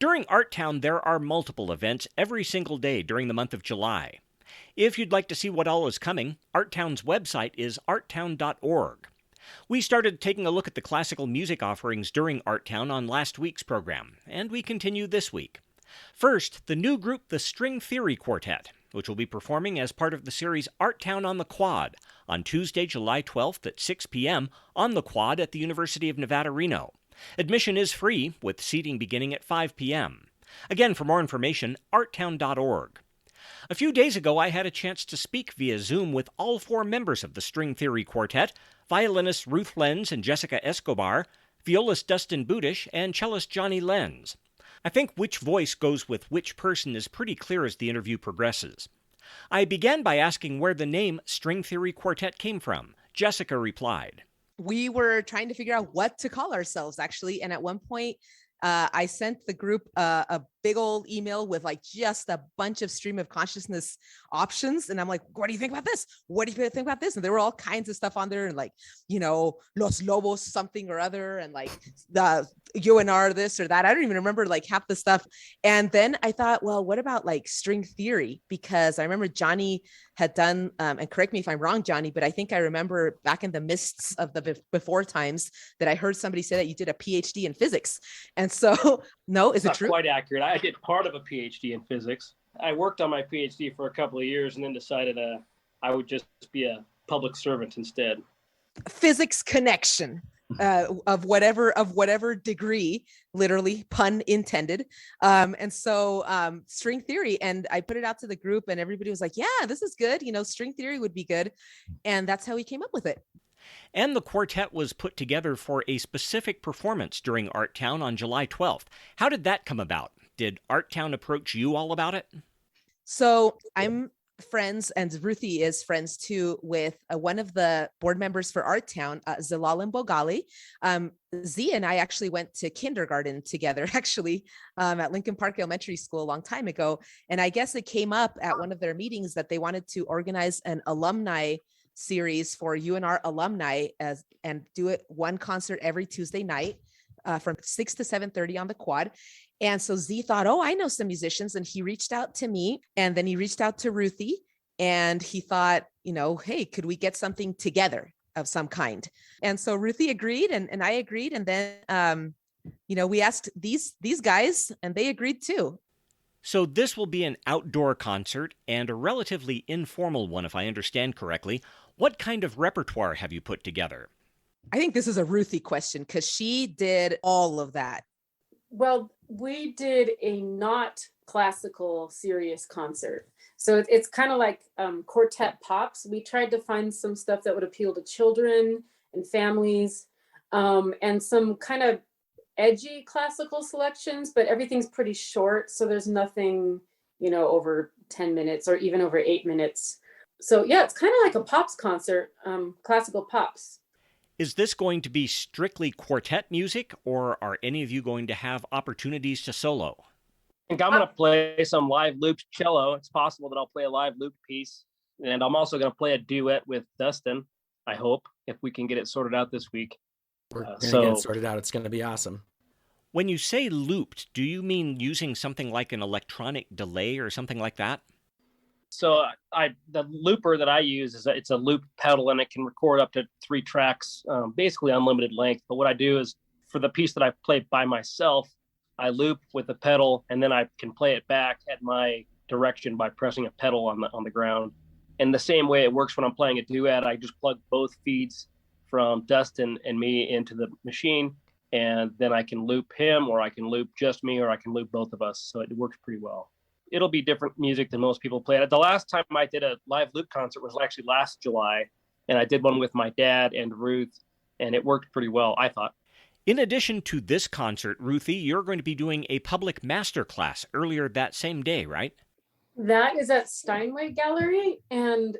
During Artown, there are multiple events every single day during the month of July. If you'd like to see what all is coming, Artown's website is artown.org. We started taking a look at the classical music offerings during Artown on last week's program, and we continue this week. First, the new group, the String Theory Quartet, which will be performing as part of the series Artown on the Quad on Tuesday, July 12th at 6 p.m. on the Quad at the University of Nevada, Reno. Admission is free, with seating beginning at 5 p.m. Again, for more information, artown.org. A few days ago, I had a chance to speak via Zoom with all four members of the String Theory Quartet, violinists Ruth Lenz and Jessica Escobar, violist Dustin Budish, and cellist Johnny Lenz. I think which voice goes with which person is pretty clear as the interview progresses. I began by asking where the name String Theory Quartet came from. Jessica replied. We were trying to figure out what to call ourselves, actually. And at one point, I sent the group a big old email with like just a bunch of stream of consciousness options. And I'm like, what do you think about this? What do you think about this? And there were all kinds of stuff on there, and like, Los Lobos something or other, and like the UNR this or that. I don't even remember like half the stuff. And then I thought, well, what about like string theory? Because I remember Johnny had done, and correct me if I'm wrong, Johnny, but I think I remember back in the mists of the before times that I heard somebody say that you did a PhD in physics. And so, no, is it true? Quite accurate. I did part of a PhD in physics. I worked on my PhD for a couple of years and then decided I would just be a public servant instead. Physics connection of whatever degree, literally pun intended. And so string theory, and I put it out to the group and everybody was like, yeah, this is good. String theory would be good. And that's how we came up with it. And the quartet was put together for a specific performance during Artown on July 12th. How did that come about? Did Artown approach you all about it? So I'm friends, and Ruthie is friends too, with one of the board members for Artown, Zalal Bogali. Z and I actually went to kindergarten together, actually, at Lincoln Park Elementary School a long time ago. And I guess it came up at one of their meetings that they wanted to organize an alumni series for UNR alumni and do it one concert every Tuesday night from 6 to 7:30 on the Quad. And so Z thought, oh, I know some musicians. And he reached out to me, and then he reached out to Ruthie, and he thought, hey, could we get something together of some kind? And so Ruthie agreed, and I agreed. And then, we asked these guys, and they agreed too. So this will be an outdoor concert and a relatively informal one, if I understand correctly. What kind of repertoire have you put together? I think this is a Ruthie question because she did all of that. Well, we did a not classical serious concert. So it's kind of like quartet pops. We tried to find some stuff that would appeal to children and families, and some kind of edgy classical selections, but everything's pretty short. So there's nothing, over 10 minutes or even over 8 minutes. So yeah, it's kind of like a pops concert, classical pops. Is this going to be strictly quartet music, or are any of you going to have opportunities to solo? I think I'm going to play some live looped cello. It's possible that I'll play a live looped piece. And I'm also going to play a duet with Dustin, I hope, if we can get it sorted out this week. We're going to get it sorted out. It's going to be awesome. When you say looped, do you mean using something like an electronic delay or something like that? So the looper that I use it's a loop pedal, and it can record up to 3 tracks, basically unlimited length. But what I do is for the piece that I play by myself, I loop with the pedal, and then I can play it back at my direction by pressing a pedal on the ground. And the same way it works when I'm playing a duet, I just plug both feeds from Dustin and me into the machine, and then I can loop him, or I can loop just me, or I can loop both of us. So it works pretty well. It'll be different music than most people play. The last time I did a live loop concert was actually last July, and I did one with my dad and Ruth, and it worked pretty well, I thought. In addition to this concert, Ruthie, you're going to be doing a public masterclass earlier that same day, right? That is at Steinway Gallery, and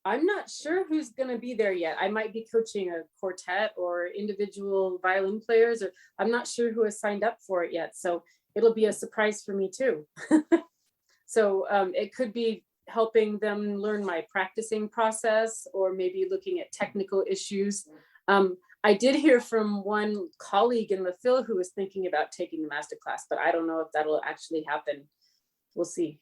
I'm not sure who's going to be there yet. I might be coaching a quartet or individual violin players, or I'm not sure who has signed up for it yet. So it'll be a surprise for me too. So it could be helping them learn my practicing process, or maybe looking at technical issues. I did hear from one colleague in the Phil who was thinking about taking the master class, but I don't know if that'll actually happen. We'll see.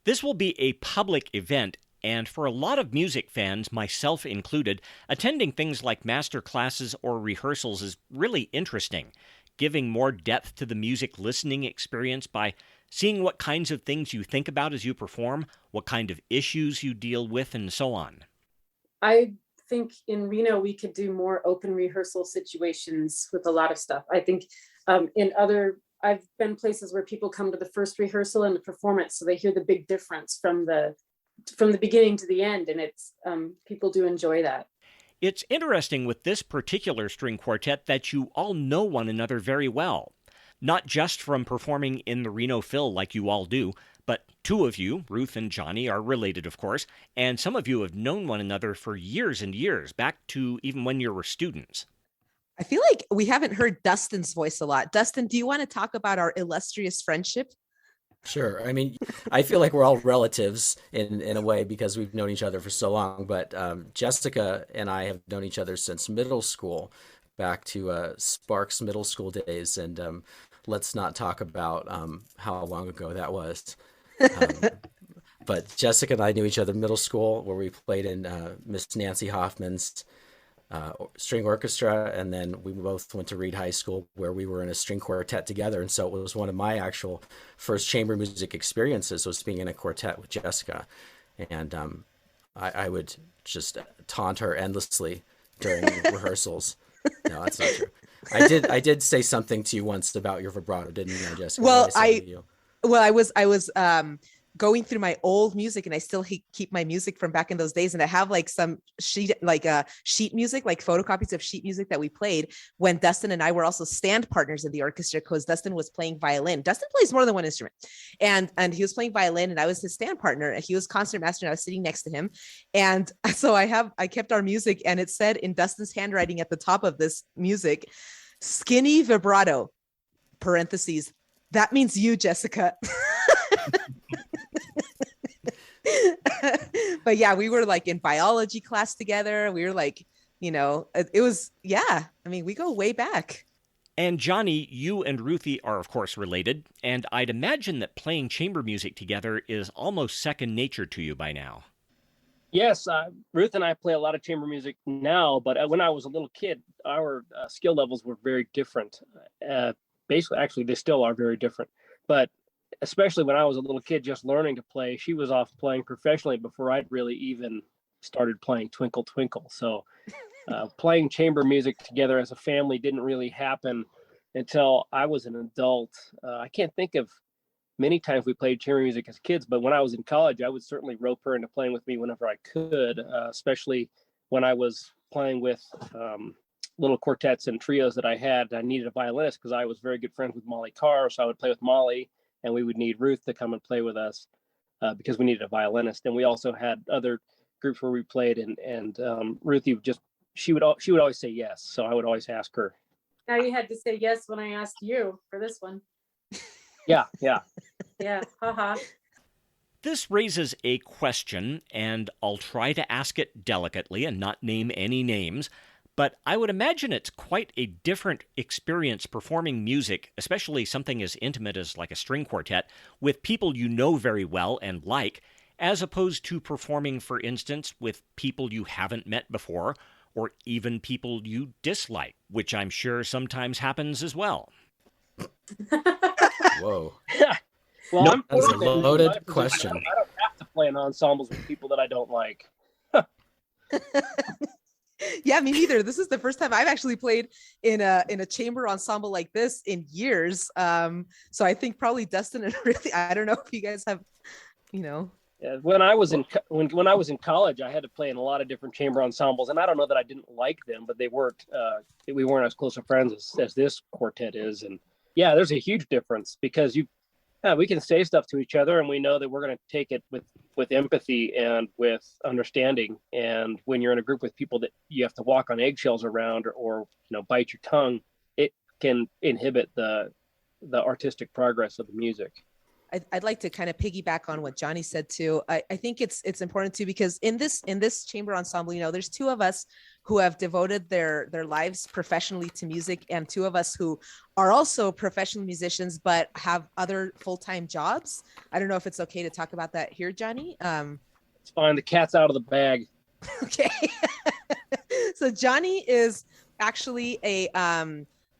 This will be a public event, and for a lot of music fans, myself included, attending things like master classes or rehearsals is really interesting, giving more depth to the music listening experience by seeing what kinds of things you think about as you perform, what kind of issues you deal with, and so on. I think in Reno, we could do more open rehearsal situations with a lot of stuff. I think I've been places where people come to the first rehearsal and the performance, so they hear the big difference from the beginning to the end, and it's people do enjoy that. It's interesting with this particular string quartet that you all know one another very well, not just from performing in the Reno Phil like you all do, but two of you, Ruth and Johnny, are related, of course, and some of you have known one another for years and years, back to even when you were students. I feel like we haven't heard Dustin's voice a lot. Dustin, do you want to talk about our illustrious friendship? Sure. I mean, I feel like we're all relatives in a way because we've known each other for so long, but Jessica and I have known each other since middle school, back to Sparks middle school days, and let's not talk about how long ago that was. But Jessica and I knew each other in middle school, where we played in Miss Nancy Hoffman's string orchestra, and then we both went to Reed High School, where we were in a string quartet together. And so it was one of my actual first chamber music experiences, was being in a quartet with Jessica. And I would just taunt her endlessly during rehearsals. No, that's not true. I did say something to you once about your vibrato, didn't you, Jessica? Well, I was going through my old music, and I still keep my music from back in those days. And I have like some sheet music, like photocopies of sheet music that we played when Dustin and I were also stand partners in the orchestra, because Dustin was playing violin. Dustin plays more than one instrument, and he was playing violin, and I was his stand partner, and he was concert master, and I was sitting next to him. And so I kept our music, and it said in Dustin's handwriting at the top of this music, "Skinny vibrato," parentheses, "that means you, Jessica." But yeah, we were like in biology class together. We were like, it was, yeah. I mean, we go way back. And Johnny, you and Ruthie are of course related, and I'd imagine that playing chamber music together is almost second nature to you by now. Yes, Ruth and I play a lot of chamber music now, but when I was a little kid, our skill levels were very different. Basically, actually, they still are very different. But especially when I was a little kid just learning to play, she was off playing professionally before I'd really even started playing Twinkle Twinkle. So playing chamber music together as a family didn't really happen until I was an adult. I can't think of many times we played chamber music as kids, but when I was in college, I would certainly rope her into playing with me whenever I could, especially when I was playing with little quartets and trios that I had. I needed a violinist because I was very good friends with Molly Carr, so I would play with Molly, and we would need Ruth to come and play with us because we needed a violinist. And we also had other groups where we played, and Ruthie she would always say yes, so I would always ask her. Now you had to say yes when I asked you for this one. Yeah. Yeah, haha. This raises a question, and I'll try to ask it delicately and not name any names, but I would imagine it's quite a different experience performing music, especially something as intimate as like a string quartet, with people you know very well and like, as opposed to performing, for instance, with people you haven't met before, or even people you dislike, which I'm sure sometimes happens as well. Whoa. Well, that's a loaded question. I don't have to play in ensembles with people that I don't like. Yeah, me neither. This is the first time I've actually played in a chamber ensemble like this in years. So I think probably Dustin and Ruthie, I don't know if you guys have, Yeah, when I was in college, I had to play in a lot of different chamber ensembles, and I don't know that I didn't like them, but we weren't as close of friends as this quartet is. And yeah, there's a huge difference because we can say stuff to each other, and we know that we're going to take it with empathy and with understanding. And when you're in a group with people that you have to walk on eggshells around or bite your tongue, it can inhibit the artistic progress of the music. I'd like to kind of piggyback on what Johnny said too. I think it's important too, because in this chamber ensemble, there's two of us who have devoted their lives professionally to music, and two of us who are also professional musicians but have other full-time jobs. I don't know if it's okay to talk about that here, Johnny. It's fine. The cat's out of the bag. Okay. So Johnny is actually a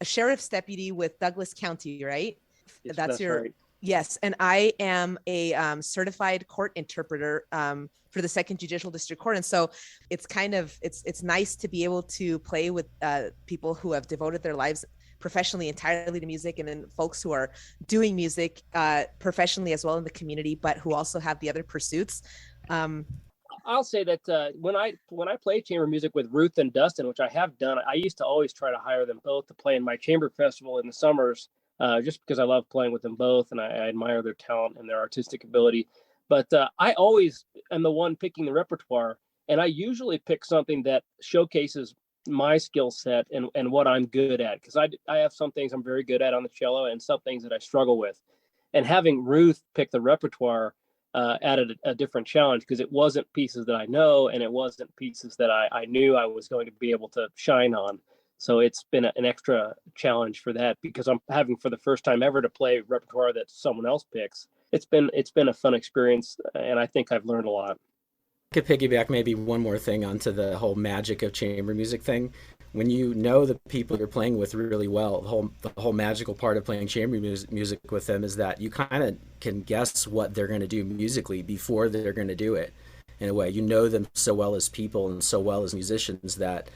sheriff's deputy with Douglas County, right? Yes, That's your right. Yes, and I am a certified court interpreter for the Second Judicial District Court, and so it's it's nice to be able to play with people who have devoted their lives professionally entirely to music, and then folks who are doing music professionally as well in the community, but who also have the other pursuits. I'll say that when I play chamber music with Ruth and Dustin, which I have done, I used to always try to hire them both to play in my chamber festival in the summers, just because I love playing with them both, and I admire their talent and their artistic ability. But I always am the one picking the repertoire, and I usually pick something that showcases my skill set and what I'm good at, because I have some things I'm very good at on the cello and some things that I struggle with. And having Ruth pick the repertoire added a different challenge, because it wasn't pieces that I know, and it wasn't pieces that I knew I was going to be able to shine on. So it's been an extra challenge for that, because I'm having for the first time ever to play repertoire that someone else picks. It's been a fun experience, and I think I've learned a lot. I could piggyback maybe one more thing onto the whole magic of chamber music thing. When you know the people you're playing with really well, the whole magical part of playing chamber music with them is that you kind of can guess what they're going to do musically before they're going to do it. In a way, you know them so well as people and so well as musicians that,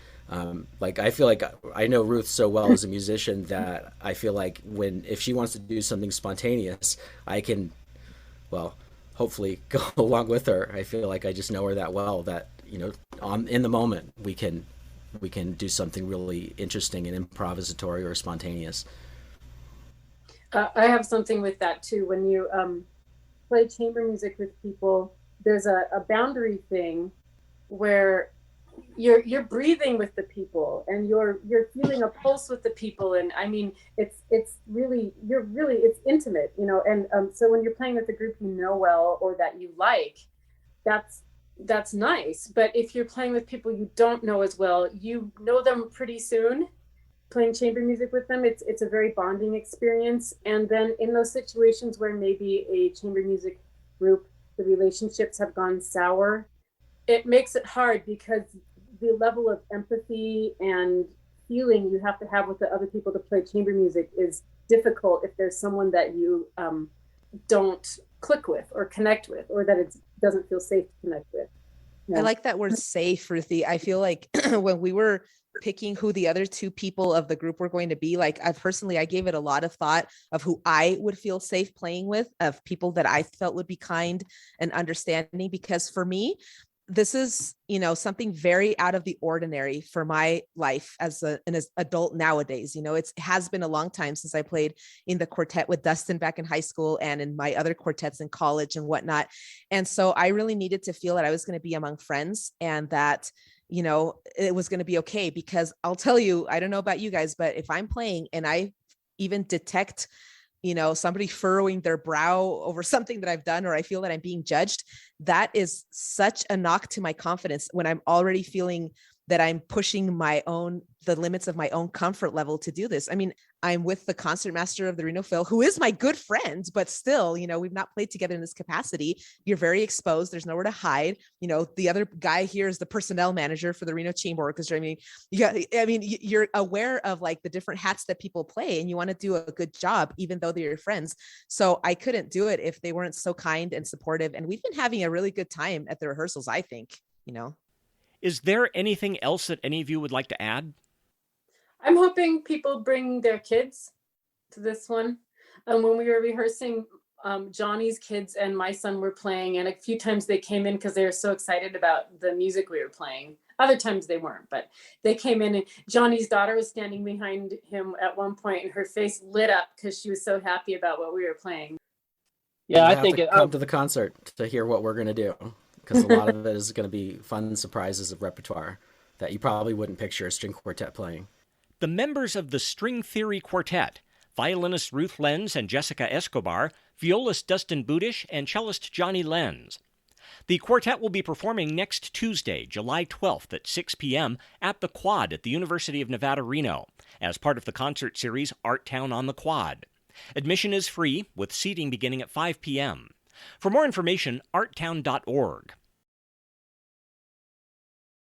like, I feel like I know Ruth so well as a musician that I feel like if she wants to do something spontaneous, I can, well, hopefully go along with her. I feel like I just know her that well that, in the moment we can do something really interesting and improvisatory or spontaneous. I have something with that too. When you play chamber music with people, there's a boundary thing where you're breathing with the people, and you're feeling a pulse with the people, and I mean it's really it's intimate, and so when you're playing with a group you know well or that you like, that's nice. But if you're playing with people you don't know as well, you know them pretty soon. Playing chamber music with them, it's a very bonding experience. And then in those situations where maybe a chamber music group, the relationships have gone sour, it makes it hard, because the level of empathy and feeling you have to have with the other people to play chamber music is difficult if there's someone that you don't click with or connect with, or that it doesn't feel safe to connect with. I like that word safe, Ruthie. I feel like when we were picking who the other two people of the group were going to be, like I gave it a lot of thought of who I would feel safe playing with, of people that I felt would be kind and understanding, because for me, this is, something very out of the ordinary for my life as an adult nowadays. It has been a long time since I played in the quartet with Dustin back in high school and in my other quartets in college and whatnot. And so I really needed to feel that I was going to be among friends, and that, it was going to be okay, because I'll tell you, I don't know about you guys, but if I'm playing and I even detect somebody furrowing their brow over something that I've done, or I feel that I'm being judged, that is such a knock to my confidence, when I'm already feeling that I'm pushing the limits of my own comfort level to do this. I mean, I'm with the concertmaster of the Reno Phil, who is my good friend, but still, we've not played together in this capacity. You're very exposed. There's nowhere to hide. The other guy here is the personnel manager for the Reno Chamber Orchestra. You're aware of like the different hats that people play, and you want to do a good job, even though they're your friends. So I couldn't do it if they weren't so kind and supportive. And we've been having a really good time at the rehearsals, I think. Is there anything else that any of you would like to add? I'm hoping people bring their kids to this one. When we were rehearsing, Johnny's kids and my son were playing, and a few times they came in because they were so excited about the music we were playing. Other times they weren't, but they came in, and Johnny's daughter was standing behind him at one point, and her face lit up because she was so happy about what we were playing. Yeah, I think come to the concert to hear what we're going to do, because a lot of it is going to be fun surprises of repertoire that you probably wouldn't picture a string quartet playing. The members of the String Theory Quartet, violinists Ruth Lenz and Jessica Escobar, violist Dustin Budish, and cellist Johnny Lenz. The quartet will be performing next Tuesday, July 12th at 6 p.m. at the Quad at the University of Nevada, Reno, as part of the concert series Artown on the Quad. Admission is free, with seating beginning at 5 p.m. For more information, artown.org.